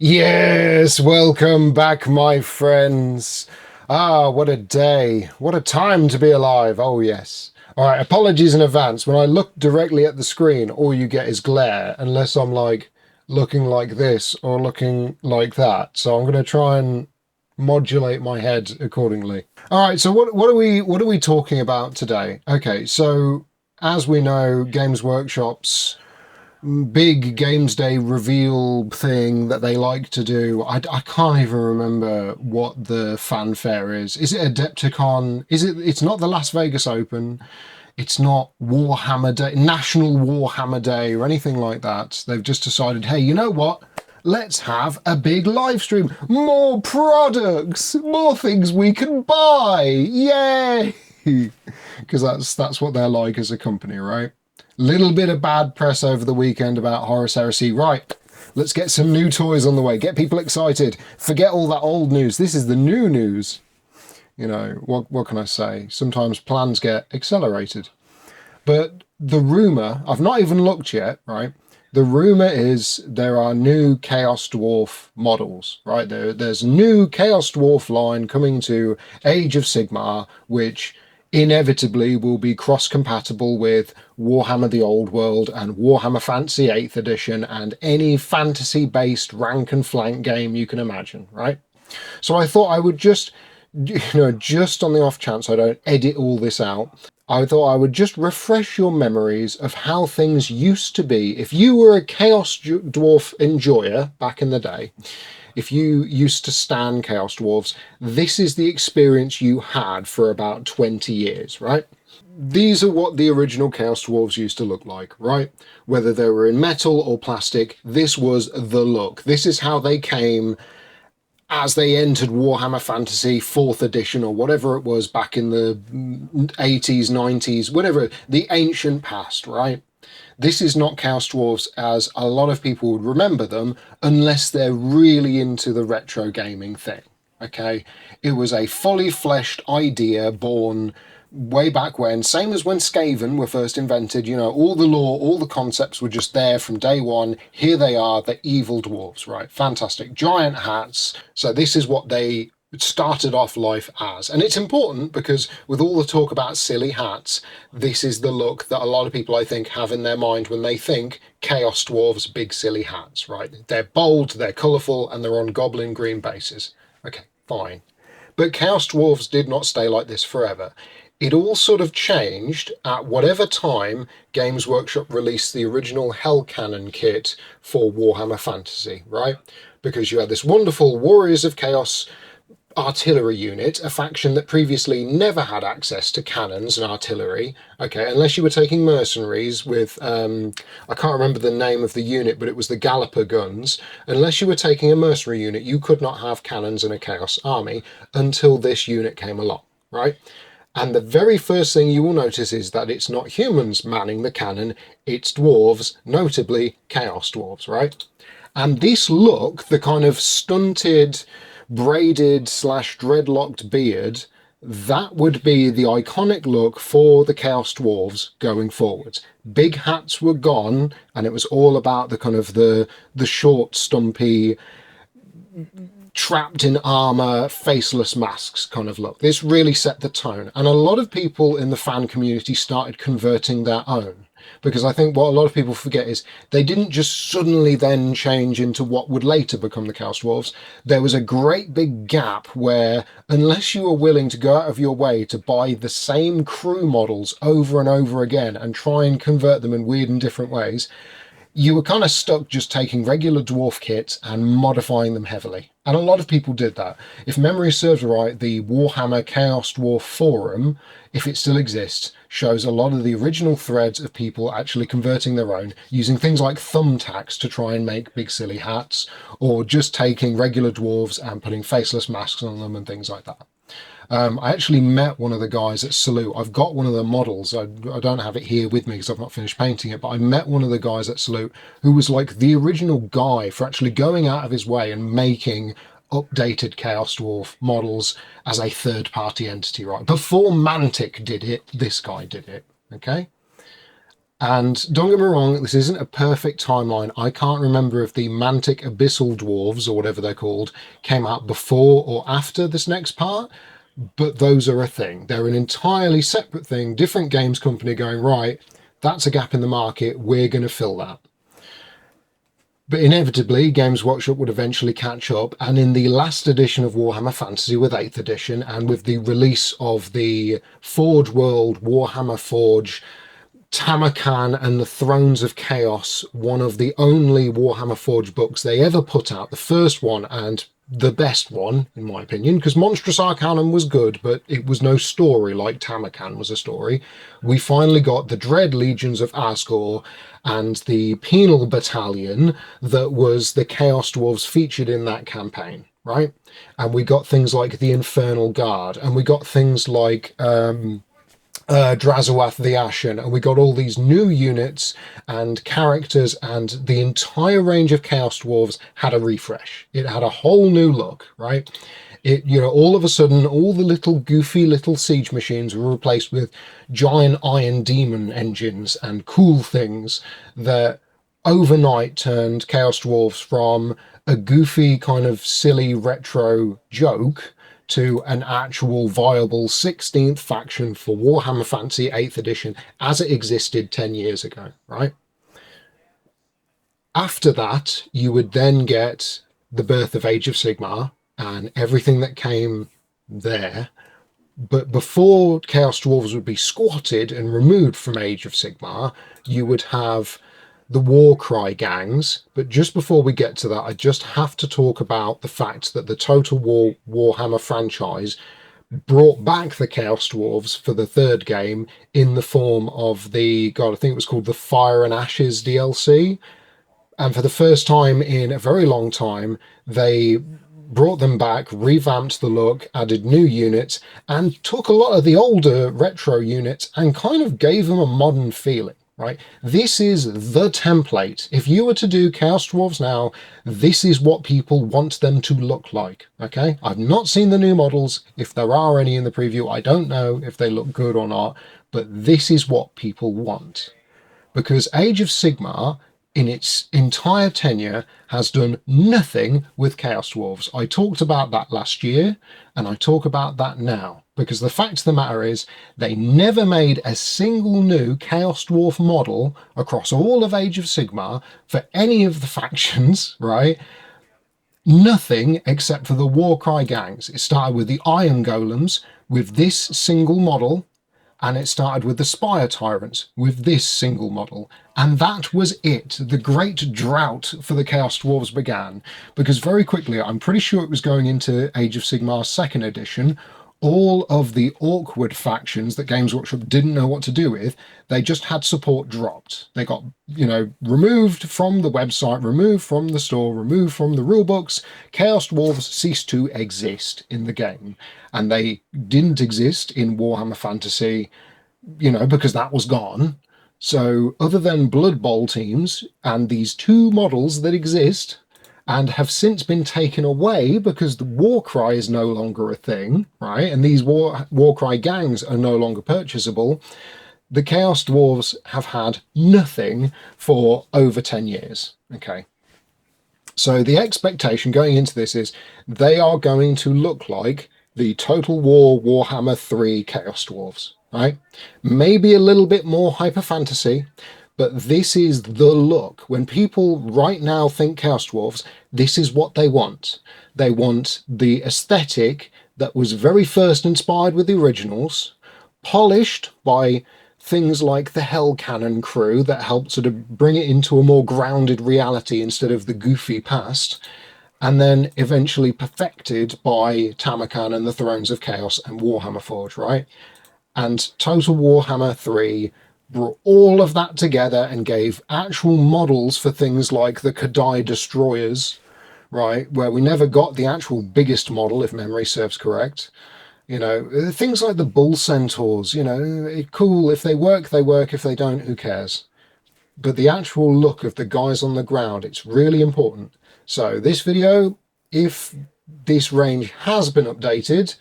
Yes, welcome back, my friends. Ah, what a day. What a time to be alive. Oh, yes. All right, apologies in advance. When I look directly at the screen, all you get is glare, unless I'm like looking like this or looking like that. So I'm going to try and modulate my head accordingly. All right, so what are we talking about today? Okay, so as we know, Games Workshop's big games day reveal thing that they like to do. I can't even remember what the fanfare is. Is it Adepticon? It's not the Las Vegas Open. It's not Warhammer Day, National Warhammer Day or anything like that. They've just decided, hey, you know what? Let's have a big live stream. More products, more things we can buy. Yay! Because that's what they're like as a company, right? Little bit of bad press over the weekend about Horus Heresy. Right, let's get some new toys on the way. Get people excited. Forget all that old news. This is the new news. You know, what can I say? Sometimes plans get accelerated. But the rumour, I've not even looked yet, right? The rumour is there are new Chaos Dwarf models, right? There's a new Chaos Dwarf line coming to Age of Sigmar, which inevitably will be cross-compatible with Warhammer the Old World and Warhammer Fantasy 8th Edition and any fantasy-based rank and flank game you can imagine, right? So I thought I would just, just on the off chance I don't edit all this out, I thought I would just refresh your memories of how things used to be. If you were a Chaos Dwarf enjoyer back in the day, if you used to stand Chaos Dwarves, this is the experience you had for about 20 years, right? These are what the original Chaos Dwarves used to look like, right? Whether they were in metal or plastic, this was the look. This is how they came as they entered Warhammer Fantasy 4th edition or whatever it was back in the 80s, 90s, whatever, the ancient past, right? This is not Chaos Dwarves as a lot of people would remember them unless they're really into the retro gaming thing, okay? It was a fully fleshed idea born way back when, same as when Skaven were first invented, all the lore, all the concepts were just there from day one. Here they are, the evil dwarves, right? Fantastic. Giant hats. So this is what they started off life as. And it's important because with all the talk about silly hats, this is the look that a lot of people, I think, have in their mind when they think Chaos Dwarves, big silly hats, right? They're bold, they're colourful, and they're on goblin green bases. Okay, fine. But Chaos Dwarves did not stay like this forever. It all sort of changed at whatever time Games Workshop released the original Hell Cannon kit for Warhammer Fantasy, right? Because you had this wonderful Warriors of Chaos artillery unit, a faction that previously never had access to cannons and artillery, okay, unless you were taking mercenaries with, I can't remember the name of the unit, but it was the Galloper guns. Unless you were taking a mercenary unit, you could not have cannons in a Chaos army until this unit came along, right? And the very first thing you will notice is that it's not humans manning the cannon, it's dwarves, notably Chaos Dwarves, right? And this look, the kind of stunted, braided slash dreadlocked beard, that would be the iconic look for the Chaos Dwarves going forwards. Big hats were gone, and it was all about the kind of the short, stumpy, trapped in armor, faceless masks kind of look. This really set the tone. And a lot of people in the fan community started converting their own. Because I think what a lot of people forget is they didn't just suddenly then change into what would later become the Chaos Dwarves. There was a great big gap where, unless you were willing to go out of your way to buy the same crew models over and over again and try and convert them in weird and different ways, you were kind of stuck just taking regular dwarf kits and modifying them heavily. And a lot of people did that. If memory serves right, the Warhammer Chaos Dwarf forum, if it still exists, shows a lot of the original threads of people actually converting their own, using things like thumbtacks to try and make big silly hats, or just taking regular dwarves and putting faceless masks on them and things like that. I actually met one of the guys at Salute. I've got one of the models. I don't have it here with me because I've not finished painting it, but I met one of the guys at Salute who was like the original guy for actually going out of his way and making updated Chaos Dwarf models as a third-party entity, right? Before Mantic did it, this guy did it, okay? And don't get me wrong, this isn't a perfect timeline. I can't remember if the Mantic Abyssal Dwarves, or whatever they're called, came out before or after this next part, but those are a thing. They're an entirely separate thing, different games company going, right, that's a gap in the market, we're going to fill that. But inevitably, Games Workshop would eventually catch up, and in the last edition of Warhammer Fantasy, with 8th edition, and with the release of the Forge World Warhammer Forge Tamarkan and the Thrones of Chaos, one of the only Warhammer Forge books they ever put out, the first one and the best one, in my opinion, because Monstrous Arcanum was good, but it was no story like Tamarkan was a story. We finally got the Dread Legions of Asgore and the Penal Battalion that was the Chaos Dwarves featured in that campaign, right? And we got things like the Infernal Guard, and we got things like Drazawath the Ashen, and we got all these new units and characters, and the entire range of Chaos Dwarves had a refresh. It had a whole new look, right? It, you know, all of a sudden, all the little goofy little siege machines were replaced with giant iron demon engines and cool things that overnight turned Chaos Dwarves from a goofy kind of silly retro joke to an actual viable 16th faction for Warhammer Fantasy 8th edition as it existed 10 years ago, right? After that, you would then get the birth of Age of Sigmar and everything that came there. But before Chaos Dwarves would be squatted and removed from Age of Sigmar, you would have the Warcry gangs. But just before we get to that, I just have to talk about the fact that the Total War Warhammer franchise brought back the Chaos Dwarves for the third game in the form of the, God, I think it was called the Fire and Ashes DLC. And for the first time in a very long time, they brought them back, revamped the look, added new units, and took a lot of the older retro units and kind of gave them a modern feeling, right? This is the template. If you were to do Chaos Dwarves now, this is what people want them to look like, okay? I've not seen the new models. If there are any in the preview, I don't know if they look good or not, but this is what people want. Because Age of Sigmar, in its entire tenure, has done nothing with Chaos Dwarves. I talked about that last year, and I talk about that now, because the fact of the matter is they never made a single new Chaos Dwarf model across all of Age of Sigmar for any of the factions, right? Nothing except for the Warcry gangs. It started with the Iron Golems with this single model, and it started with the Spire Tyrants with this single model. And that was it. The great drought for the Chaos Dwarves began, because very quickly, I'm pretty sure it was going into Age of Sigmar's 2nd edition, all of the awkward factions that Games Workshop didn't know what to do with, they just had support dropped. They got, removed from the website, removed from the store, removed from the rulebooks. Chaos Dwarves ceased to exist in the game. And they didn't exist in Warhammer Fantasy, because that was gone. So other than Blood Bowl teams and these two models that exist, and have since been taken away because the Warcry is no longer a thing, right? And these Warcry gangs are no longer purchasable. The Chaos Dwarves have had nothing for over 10 years, okay? So the expectation going into this is they are going to look like the Total War Warhammer 3 Chaos Dwarves, right? Maybe a little bit more hyper fantasy, but this is the look. When people right now think Chaos Dwarves, this is what they want. They want the aesthetic that was very first inspired with the originals, polished by things like the Hell Cannon crew that helped sort of bring it into a more grounded reality instead of the goofy past, and then eventually perfected by Tamarkan and the Thrones of Chaos and Warhammer Forge, right? And Total Warhammer 3 brought all of that together and gave actual models for things like the Kadai Destroyers, right, where we never got the actual biggest model, if memory serves correct. Things like the Bull Centaurs, cool. If they work, they work. If they don't, who cares? But the actual look of the guys on the ground, it's really important. So this video, if this range has been updated,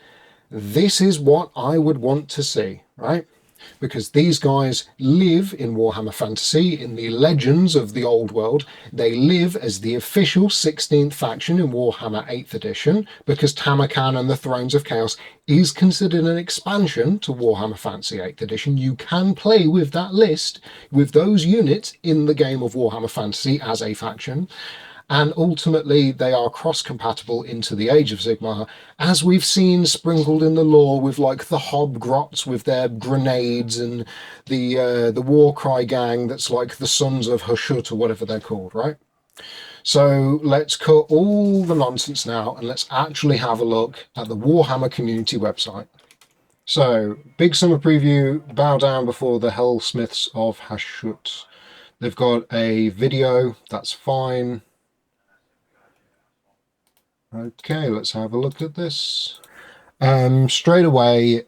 this is what I would want to see, right? because these guys live in Warhammer Fantasy, in the legends of the old world. They live as the official 16th faction in Warhammer 8th edition, because Tamarkan and the Thrones of Chaos is considered an expansion to Warhammer Fantasy 8th edition. You can play with that list, with those units in the game of Warhammer Fantasy as a faction. And ultimately, they are cross-compatible into the Age of Sigmar, as we've seen sprinkled in the lore with like the Hobgrots with their grenades, and the Warcry gang that's like the Sons of Hashut or whatever they're called, right? So let's cut all the nonsense now and let's actually have a look at the Warhammer community website. So, big summer preview, bow down before the Helsmiths of Hashut. They've got a video, that's fine. Okay, let's have a look at this. Straight away,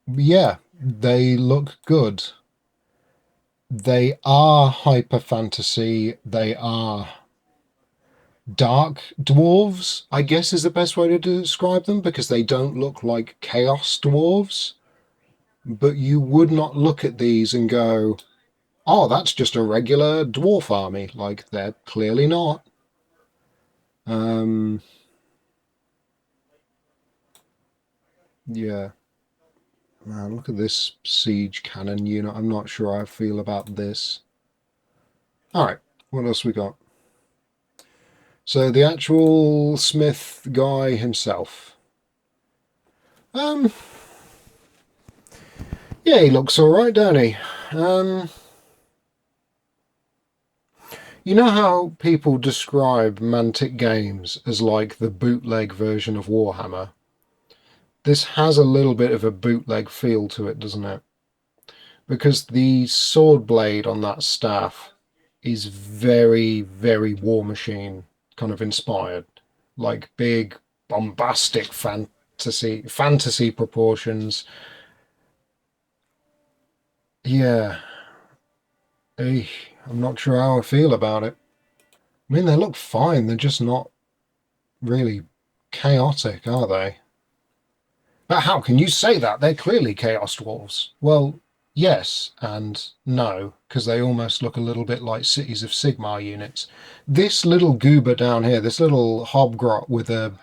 yeah, they look good. They are hyper fantasy. They are dark dwarves, I guess is the best way to describe them, because they don't look like chaos dwarves. But you would not look at these and go, oh, that's just a regular dwarf army. Like, they're clearly not. Yeah. Man, look at this siege cannon unit. I'm not sure how I feel about this. Alright, what else we got? So the actual smith guy himself. Yeah, he looks alright, don't he? You know how people describe Mantic Games as like the bootleg version of Warhammer? This has a little bit of a bootleg feel to it, doesn't it? Because the sword blade on that staff is very, very War Machine kind of inspired. Like big, bombastic fantasy proportions. Yeah. I'm not sure how I feel about it. I mean, they look fine. They're just not really chaotic, are they? But how can you say that? They're clearly Chaos Dwarves. Well, yes and no, because they almost look a little bit like Cities of Sigmar units. This little goober down here, this little Hobgrot with a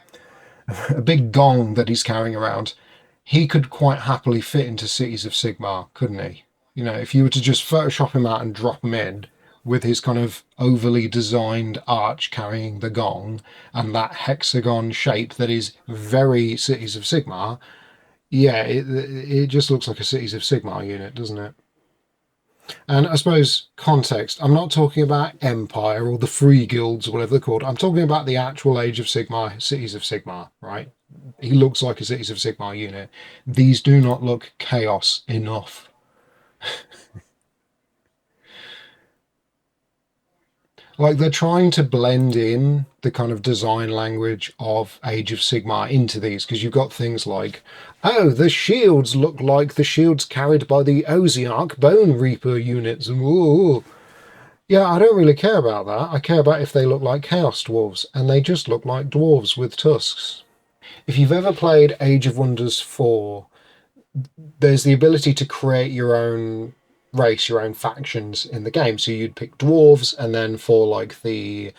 big gong that he's carrying around, he could quite happily fit into Cities of Sigmar, couldn't he? You know, if you were to just Photoshop him out and drop him in with his kind of overly designed arch carrying the gong and that hexagon shape that is very Cities of Sigmar, yeah, it just looks like a Cities of Sigmar unit, doesn't it? And I suppose context, I'm not talking about Empire or the Free Guilds or whatever they're called. I'm talking about the actual Age of Sigmar, Cities of Sigmar, right? He looks like a Cities of Sigmar unit. These do not look chaos enough. Like, they're trying to blend in the kind of design language of Age of Sigmar into these, because you've got things like, oh, the shields look like the shields carried by the Oziarch Bone Reaper units. And whoa. Yeah, I don't really care about that. I care about if they look like Chaos Dwarves, and they just look like dwarves with tusks. If you've ever played Age of Wonders 4, there's the ability to create your own race, your own factions in the game. So you'd pick dwarves, and then for like the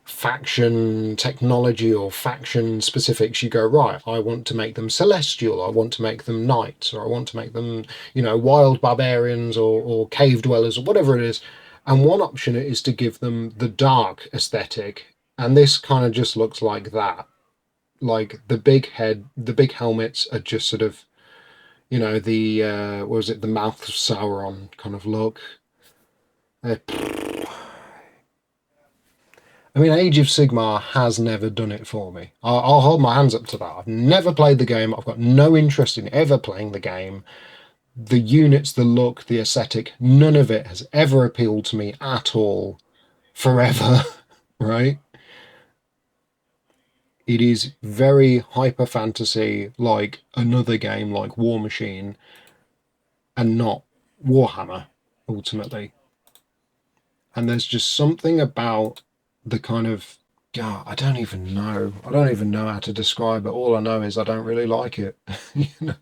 faction technology or faction specifics, you go, right, I want to make them celestial, I want to make them knights, or I want to make them, you know, wild barbarians or cave dwellers or whatever it is. And one option is to give them the dark aesthetic, and this kind of just looks like that. Like the big head, the big helmets are just sort of, you know, the what was it, the mouth of Sauron kind of look. I mean, Age of Sigmar has never done it for me. I'll hold my hands up to that. I've never played the game. I've got no interest in ever playing the game. The units, the look, the aesthetic, none of it has ever appealed to me at all, forever, right? It is very hyper fantasy, like another game like War Machine, and not Warhammer, ultimately. And there's just something about the kind of, God, I don't even know. I don't even know how to describe it. All I know is I don't really like it. You know?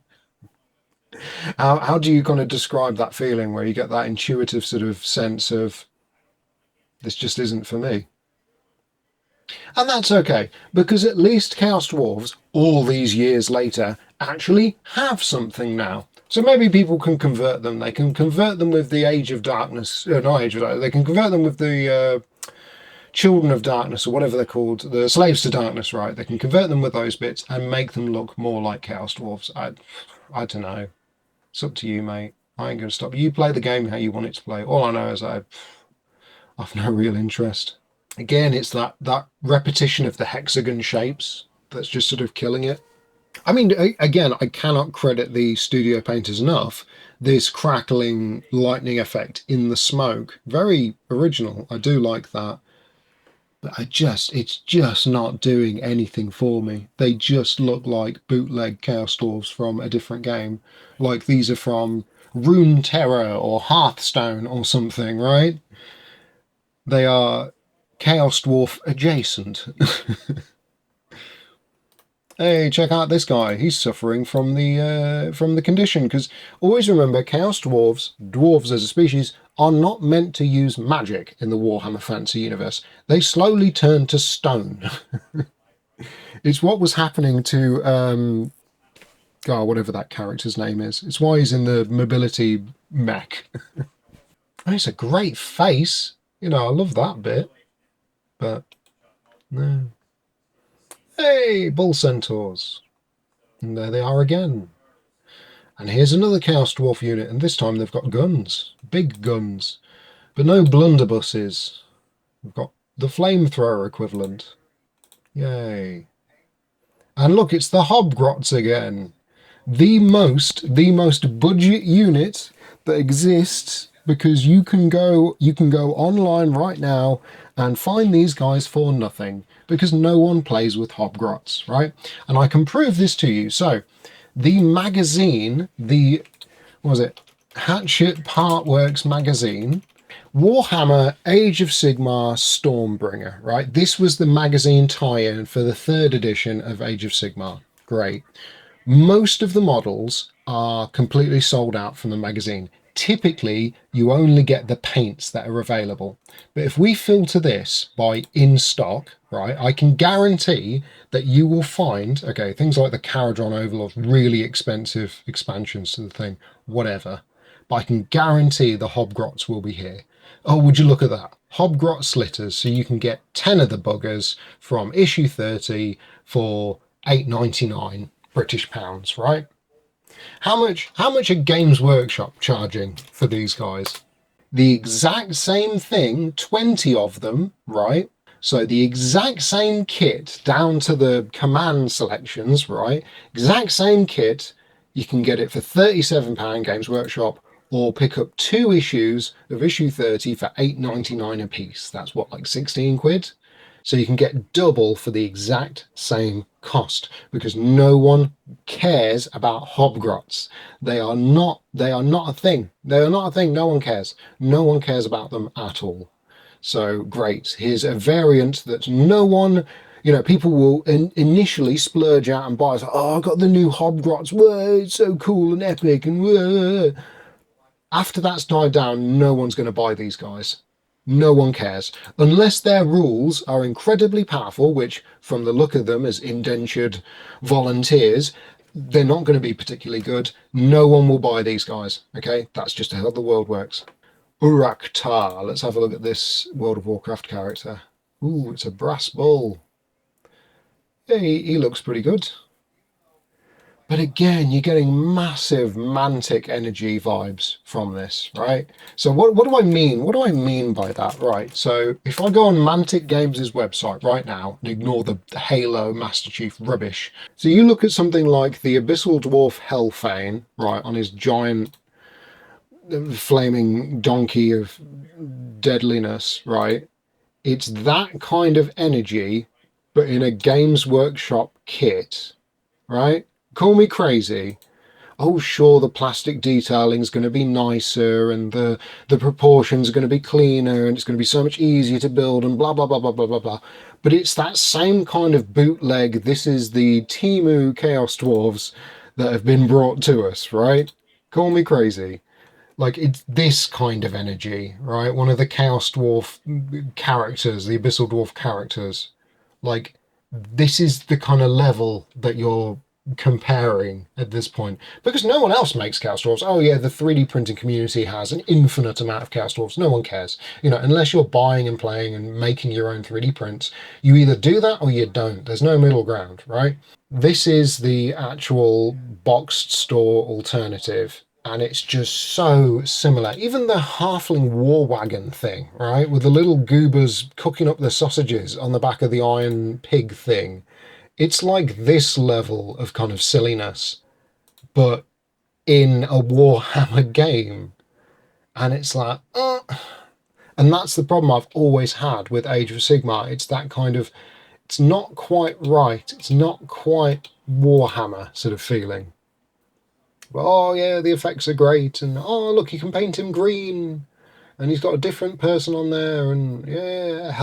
How do you kind of describe that feeling where you get that intuitive sort of sense of this just isn't for me? And that's okay, because at least Chaos Dwarves, all these years later, actually have something now. So maybe people can convert them. They can convert them with the Age of Darkness, not Age of Darkness, they can convert them with the Children of Darkness, or whatever they're called, the Slaves to Darkness, right? They can convert them with those bits and make them look more like Chaos Dwarves. I don't know. It's up to you, mate. I ain't going to stop. You play the game how you want it to play. All I know is I've no real interest. Again, it's that repetition of the hexagon shapes that's just sort of killing it. I mean, again, I cannot credit the studio painters enough. This crackling lightning effect in the smoke, very original. I do like that. But it's just not doing anything for me. They just look like bootleg Chaos Dwarves from a different game. Like these are from Rune Terror or Hearthstone or something, right? They are Chaos Dwarf adjacent. Hey, check out this guy. He's suffering from the condition. Because always remember, Chaos dwarves as a species, are not meant to use magic in the Warhammer Fantasy universe. They slowly turn to stone. It's what was happening to whatever that character's name is. It's why he's in the mobility mech. And it's a great face. You know, I love that bit. But no. Hey, bull centaurs. And there they are again. And here's another Chaos Dwarf unit, and this time they've got guns. Big guns. But no blunderbusses. We've got the flamethrower equivalent. Yay. And look, it's the Hobgrots again. The most budget unit that exists, because you can go online right now and find these guys for nothing, because no one plays with Hobgrots, right? And I can prove this to you. So the magazine, what was it? Hashut Partworks magazine, Warhammer Age of Sigmar Stormbringer, right? This was the magazine tie-in for the 3rd edition of Age of Sigmar. Great. Most of the models are completely sold out from the magazine. Typically, you only get the paints that are available. But if we filter this by in stock, right, I can guarantee that you will find, okay, things like the Caradron Overlord, really expensive expansions to the thing, whatever. But I can guarantee the Hobgrots will be here. Oh, would you look at that? Hobgrot slitters, so you can get 10 of the buggers from issue 30 for £8.99 British pounds, right? How much are Games Workshop charging for these guys? The exact same thing, 20 of them, right? So the exact same kit down to the command selections, right? Exact same kit, you can get it for £37 Games Workshop, or pick up 2 issues of issue 30 for £8.99 a piece. That's what, like 16 quid? So you can get double for the exact same cost, because no one cares about Hobgrots. They are not a thing. They are not a thing. No one cares. No one cares about them at all. So great. Here's a variant that no one, people will initially splurge out and buy. It's like, oh, I got the new Hobgrots. Whoa, it's so cool and epic. And whoa. After that's died down, no one's going to buy these guys. No one cares. Unless their rules are incredibly powerful, which, from the look of them as indentured volunteers, they're not going to be particularly good. No one will buy these guys, okay? That's just how the world works. Urak-Tar. Let's have a look at this World of Warcraft character. Ooh, it's a brass bull. Hey, he looks pretty good. But again, you're getting massive Mantic energy vibes from this, right? So what do I mean? What do I mean by that, right? So if I go on Mantic Games' website right now and ignore the Halo Master Chief rubbish, so you look at something like the Abyssal Dwarf Hellfane, right, on his giant flaming donkey of deadliness, right? It's that kind of energy, but in a Games Workshop kit, right? Call me crazy. Oh, sure, the plastic detailing is going to be nicer and the proportions are going to be cleaner and it's going to be so much easier to build and blah, blah, blah, blah, blah, blah, blah. But it's that same kind of bootleg, this is the Temu Chaos Dwarves that have been brought to us, right? Call me crazy. Like, it's this kind of energy, right? One of the Chaos Dwarf characters, the Abyssal Dwarf characters. Like, this is the kind of level that you're comparing at this point. Because no one else makes Chaos Dwarfs. Oh, yeah, the 3D printing community has an infinite amount of Chaos Dwarfs. No one cares. You know, unless you're buying and playing and making your own 3D prints, you either do that or you don't. There's no middle ground, right? This is the actual boxed store alternative, and it's just so similar. Even the halfling war wagon thing, right, with the little goobers cooking up the sausages on the back of the iron pig thing, it's like this level of kind of silliness, but in a Warhammer game. And it's like, and that's the problem I've always had with Age of Sigmar. It's that kind of, it's not quite right. It's not quite Warhammer sort of feeling. But, oh yeah, the effects are great, and oh look, you can paint him green, and he's got a different person on there, and yeah,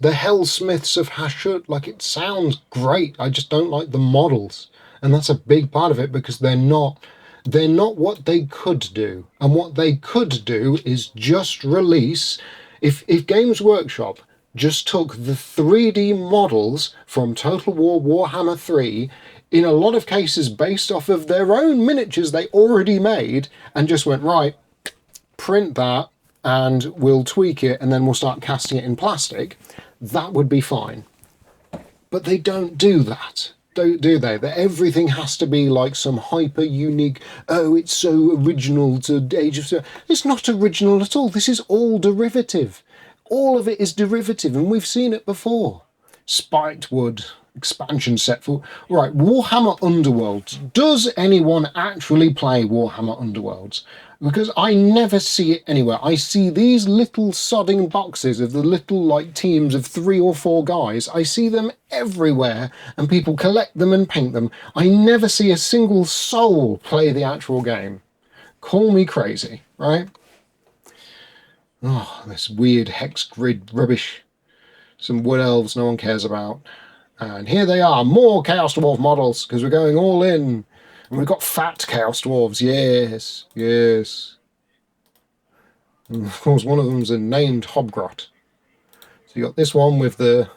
the Helsmiths of Hashut, like, it sounds great. I just don't like the models, and that's a big part of it, because they're not what they could do, and what they could do is just release. If Games Workshop just took the 3D models from Total War Warhammer 3, in a lot of cases based off of their own miniatures they already made, and just went, right, print that and we'll tweak it and then we'll start casting it in plastic, that would be fine. But they don't do that, do they? That everything has to be like some hyper unique, oh, it's so original to Age of... It's not original at all. This is all derivative. All of it is derivative, and we've seen it before. Spiked wood expansion set for... Right, Warhammer Underworlds. Does anyone actually play Warhammer Underworlds? Because I never see it anywhere. I see these little sodding boxes of the little, like, teams of 3 or 4 guys. I see them everywhere, and people collect them and paint them. I never see a single soul play the actual game. Call me crazy, right? Oh, this weird hex grid rubbish. Some wood elves no one cares about. And here they are, more Chaos Dwarf models, because we're going all in. And we've got fat Chaos Dwarves, yes, yes. And of course, one of them's a named Hobgrot. So you got this one with the...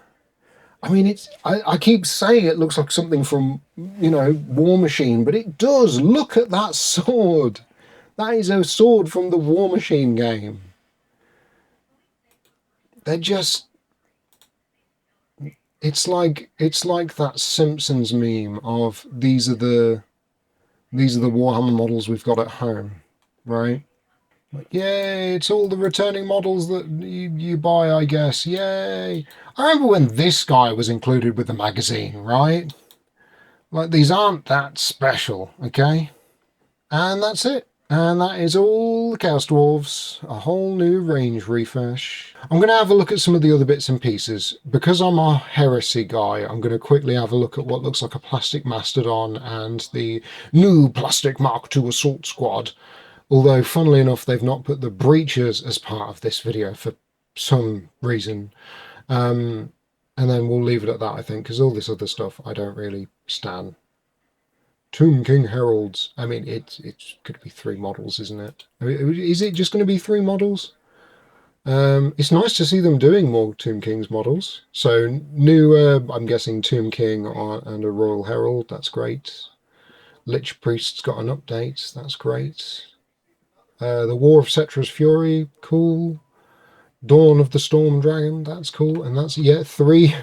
I mean, I keep saying it looks like something from, you know, War Machine, but it does. Look at that sword. That is a sword from the War Machine game. They're just... It's like that Simpsons meme of these are the Warhammer models we've got at home, right? Like, yay, it's all the returning models that you buy, I guess. Yay. I remember when this guy was included with the magazine, right? Like, these aren't that special, okay? And that's it. And that is all the Chaos Dwarves, a whole new range refresh. I'm going to have a look at some of the other bits and pieces. Because I'm a Heresy guy, I'm going to quickly have a look at what looks like a plastic Mastodon and the new plastic Mark II Assault Squad. Although, funnily enough, they've not put the breaches as part of this video for some reason. And then we'll leave it at that, I think, because all this other stuff I don't really stan. Tomb King Heralds. I mean, it's going to be 3 models, isn't it? I mean, is it just going to be 3 models? It's nice to see them doing more Tomb Kings models. So new, I'm guessing Tomb King and a Royal Herald. That's great. Lich Priest's got an update. That's great. The War of Cetra's Fury. Cool. Dawn of the Storm Dragon. That's cool. And that's, yeah, 3...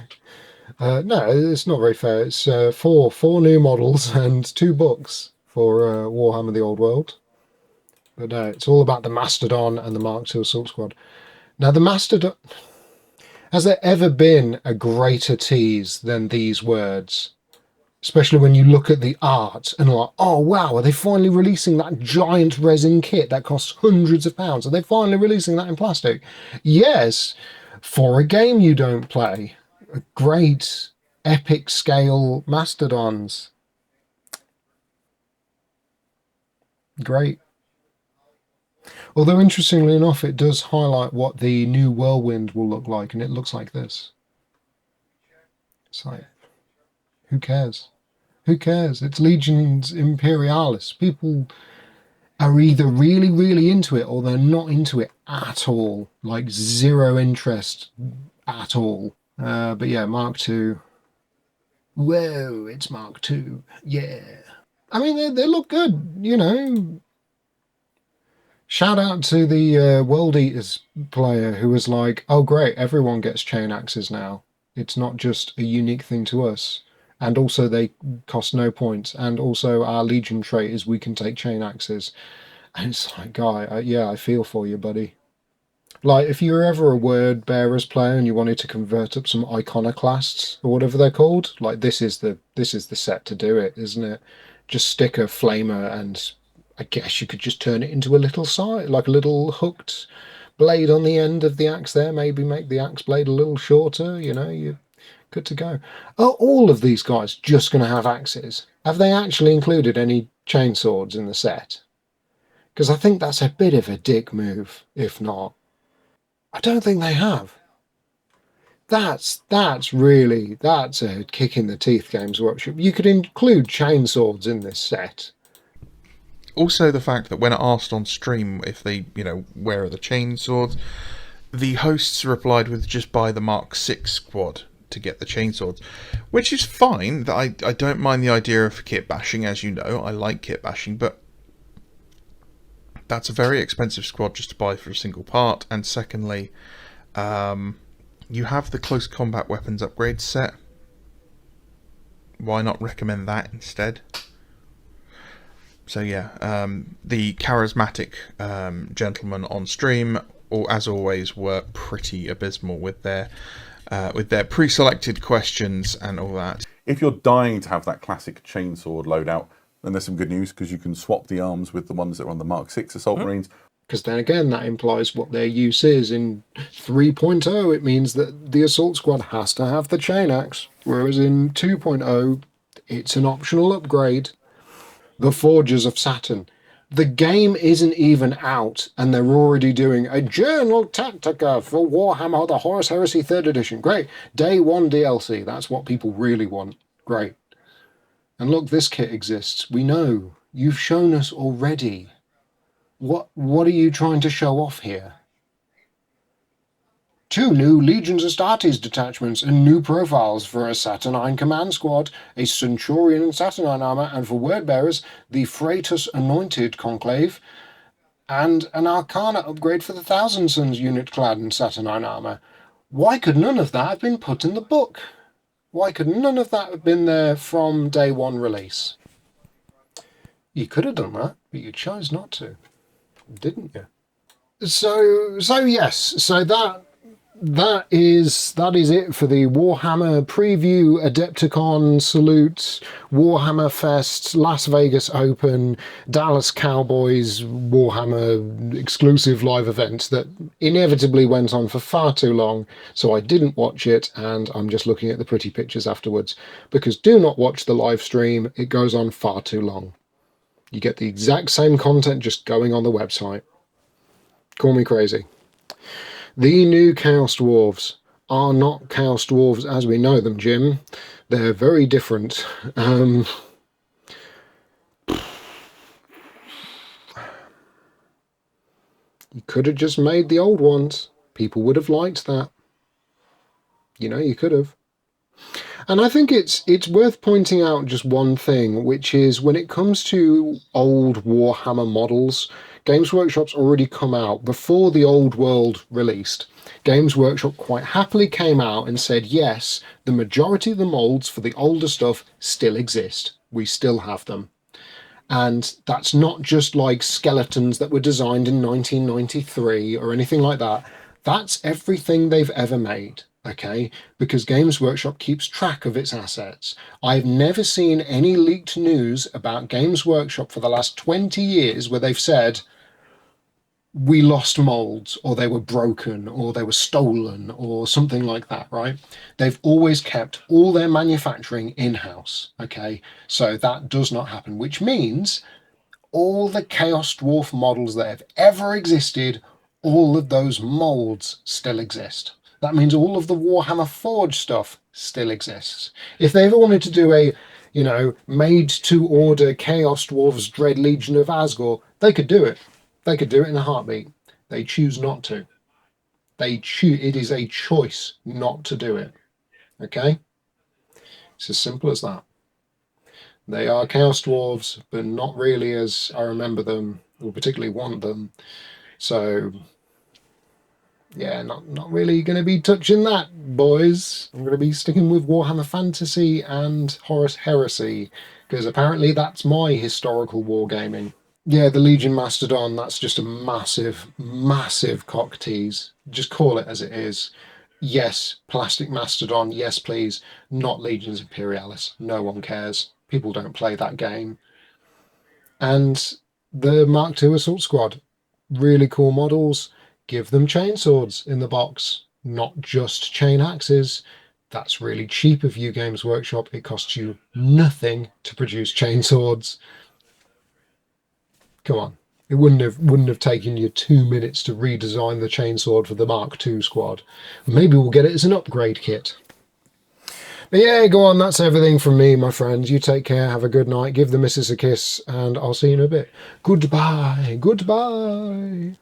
no, it's not very fair. It's 4 new models and 2 books for Warhammer the Old World. But no, it's all about the Mastodon and the Mark II Assault Squad. Now, the Mastodon... Has there ever been a greater tease than these words? Especially when you look at the art and like, oh wow, are they finally releasing that giant resin kit that costs hundreds of pounds? Are they finally releasing that in plastic? Yes, for a game you don't play. Great epic scale mastodons. Great. Although interestingly enough, it does highlight what the new whirlwind will look like, and it looks like this. It's like, who cares? Who cares? It's Legions Imperialis. People, are either really, really into it or they're not into it at all. Like zero interest at all. But yeah, Mark II. Whoa, it's Mark II. Yeah. I mean, they look good, you know. Shout out to the World Eaters player who was like, oh, great, everyone gets chain axes now. It's not just a unique thing to us. And also, they cost no points. And also, our Legion trait is we can take chain axes. And it's like, guy, yeah, I feel for you, buddy. Like, if you're ever a word bearers player and you wanted to convert up some iconoclasts or whatever they're called, like this is the set to do it, isn't it? Just stick a flamer and I guess you could just turn it into a little side, like a little hooked blade on the end of the axe there. Maybe make the axe blade a little shorter, you know, you're good to go. Are all of these guys just going to have axes? Have they actually included any chainswords in the set? Because I think that's a bit of a dick move, if not. I don't think they have. That's a kick in the teeth, Games Workshop. You could include chainswords in this set. Also, the fact that when asked on stream if they, where are the chainswords, the hosts replied with just buy the Mark 6 squad to get the chainswords, which is fine. I don't mind the idea of kit bashing, as you know. I like kit bashing, but that's a very expensive squad just to buy for a single part. And secondly, you have the close combat weapons upgrade set. Why not recommend that instead? So yeah, the charismatic gentlemen on stream, as always, were pretty abysmal with their pre-selected questions and all that. If you're dying to have that classic chainsword loadout, then there's some good news because you can swap the arms with the ones that are on the Mark 6 Assault Marines. Because then again, that implies what their use is. In 3.0, it means that the Assault Squad has to have the chain axe, whereas in 2.0, it's an optional upgrade. The Forgers of Saturn. The game isn't even out, and they're already doing a Journal Tactica for Warhammer, the Horus Heresy 3rd Edition. Great. Day 1 DLC. That's what people really want. Great. And look, this kit exists. We know. You've shown us already. What are you trying to show off here? 2 new Legions Astartes detachments and new profiles for a Saturnine command squad, a Centurion and Saturnine armor, and for word bearers, the Freitas Anointed Conclave, and an Arcana upgrade for the Thousand Suns unit clad in Saturnine armor. Why could none of that have been put in the book? Why could none of that have been there from day 1 release? You could have done that, but you chose not to, didn't you? So yes, so that is it for the Warhammer preview, Adepticon Salute, Warhammer Fest, Las Vegas Open, Dallas Cowboys Warhammer exclusive live event that inevitably went on for far too long, so I didn't watch it, and I'm just looking at the pretty pictures afterwards, because do not watch the live stream, it goes on far too long. You get the exact same content just going on the website. Call me crazy. The new Chaos Dwarves are not Chaos Dwarves as we know them, Jim. They're very different. You could have just made the old ones. People would have liked that. You could have. And I think it's worth pointing out just one thing, which is when it comes to old Warhammer models, Games Workshop's already come out before the old world released. Games Workshop quite happily came out and said, yes, the majority of the molds for the older stuff still exist. We still have them. And that's not just like skeletons that were designed in 1993 or anything like that. That's everything they've ever made. Okay, because Games Workshop keeps track of its assets. I've never seen any leaked news about Games Workshop for the last 20 years where they've said, we lost molds, or they were broken, or they were stolen, or something like that, right? They've always kept all their manufacturing in-house, okay? So that does not happen, which means all the Chaos Dwarf models that have ever existed, all of those molds still exist. That means all of the Warhammer Forge stuff still exists. If they ever wanted to do a you know, made to order Chaos Dwarfs Dread Legion of Asgore, they could do it. They could do it in a heartbeat. They choose not to. It is a choice not to do it. Okay? It's as simple as that. They are Chaos Dwarves, but not really as I remember them, or particularly want them. So, yeah, not really going to be touching that, boys. I'm going to be sticking with Warhammer Fantasy and Horus Heresy, because apparently that's my historical wargaming. Yeah, the Legion Mastodon, that's just a massive, massive cock tease. Just call it as it is. Yes, Plastic Mastodon, yes please. Not Legions Imperialis. No one cares. People don't play that game. And the Mark II Assault Squad. Really cool models. Give them chainswords in the box, not just chain axes. That's really cheap of you, Games Workshop. It costs you nothing to produce chainswords. Come on. It wouldn't have taken you 2 minutes to redesign the chainsword for the Mark II squad. Maybe we'll get it as an upgrade kit. But yeah, go on, that's everything from me, my friends. You take care, have a good night, give the missus a kiss, and I'll see you in a bit. Goodbye, goodbye.